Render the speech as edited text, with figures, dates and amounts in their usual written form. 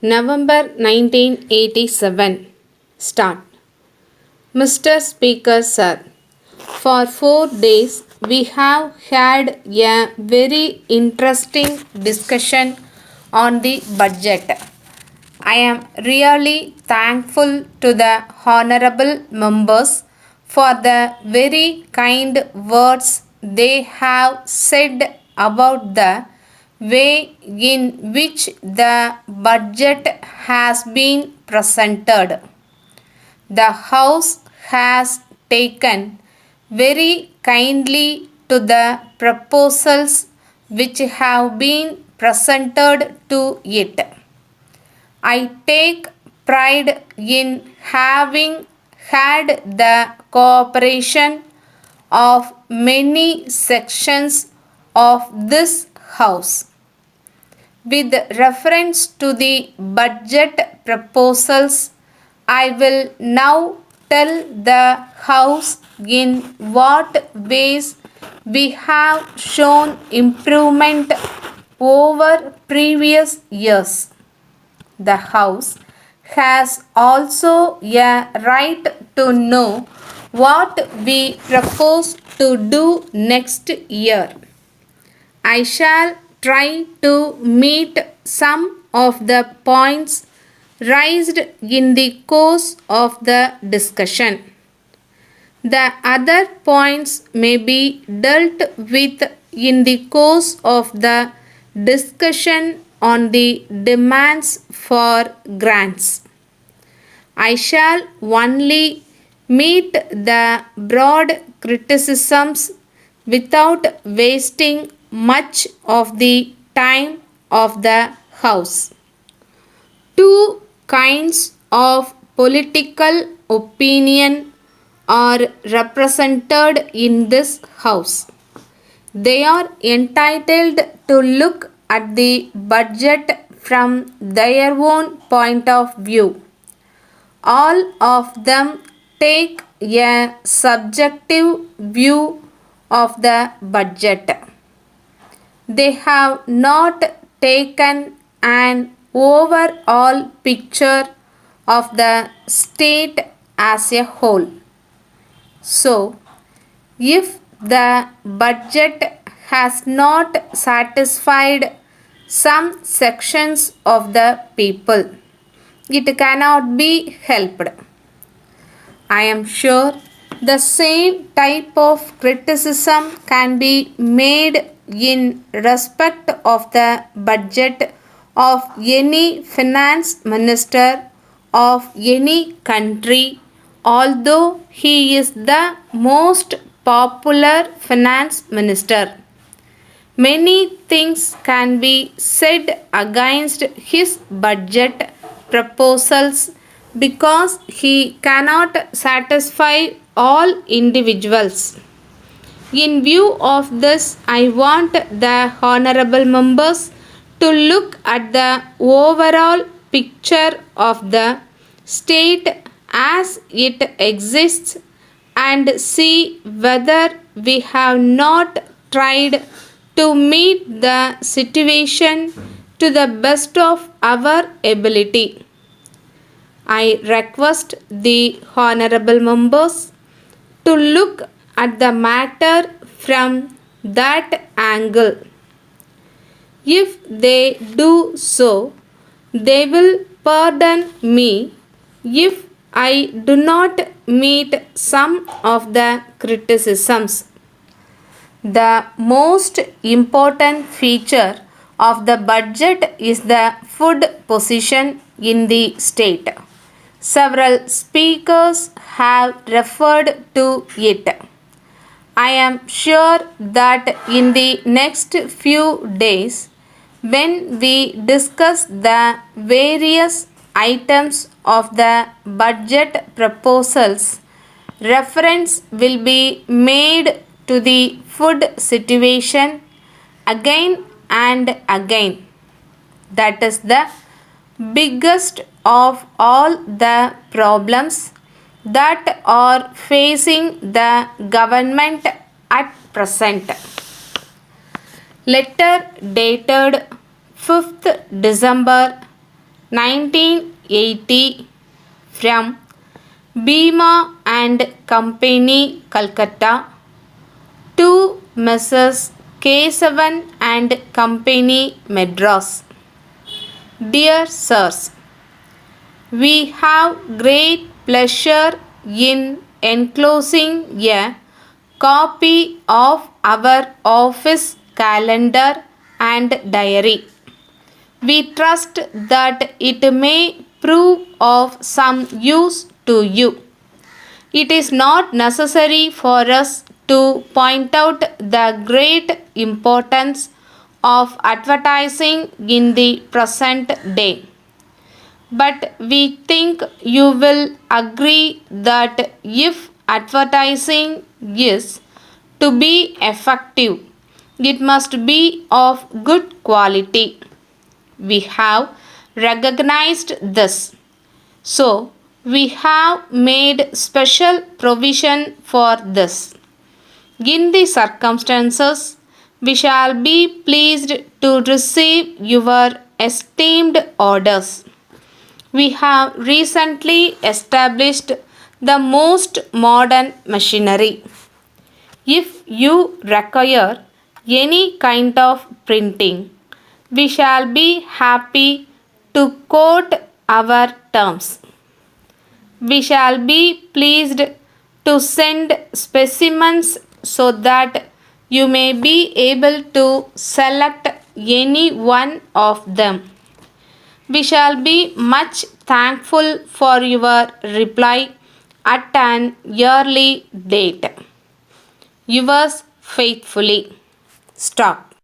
November 1987. Start. Mr. Speaker, sir, for 4 days we have had a very interesting discussion on the budget. I am really thankful to the honorable members for the very kind words they have said about the way in which the budget has been presented. The House has taken very kindly to the proposals which have been presented to it. I take pride in having had the cooperation of many sections of this House. With reference to the budget proposals, I will now tell the House in what ways we have shown improvement over previous years. The House has also a right to know what we propose to do next year. I shall try to meet some of the points raised in the course of the discussion. The other points may be dealt with in the course of the discussion on the demands for grants. I shall only meet the broad criticisms without wasting much of the time of the House. Two kinds of political opinion are represented in this House. They are entitled to look at the budget from their own point of view. All of them take a subjective view of the budget. They have not taken an overall picture of the state as a whole. So, if the budget has not satisfied some sections of the people, it cannot be helped. I am sure the same type of criticism can be made in respect of the budget of any finance minister of any country, although he is the most popular finance minister. Many things can be said against his budget proposals because he cannot satisfy all individuals. In view of this, I want the honorable members to look at the overall picture of the state as it exists and see whether we have not tried to meet the situation to the best of our ability. I request the honorable members to look at the matter from that angle. If they do so, they will pardon me if I do not meet some of the criticisms. The most important feature of the budget is the food position in the state. Several speakers have referred to it. I am sure that in the next few days, when we discuss the various items of the budget proposals, reference will be made to the food situation again and again. That is the biggest of all the problems that are facing the government at present. Letter dated 5th December 1980 from Bima and Company, Calcutta to Mrs. Kesavan and Company, Madras. Dear Sirs, we have great pleasure in enclosing a copy of our office calendar and diary. We trust that it may prove of some use to you. It is not necessary for us to point out the great importance of advertising in the present day. But we think you will agree that if advertising is to be effective, it must be of good quality. We have recognized this. So, we have made special provision for this. In the circumstances, we shall be pleased to receive your esteemed orders. We have recently established the most modern machinery. If you require any kind of printing, we shall be happy to quote our terms. We shall be pleased to send specimens so that you may be able to select any one of them. We shall be much thankful for your reply at an early date. Yours faithfully. Stop.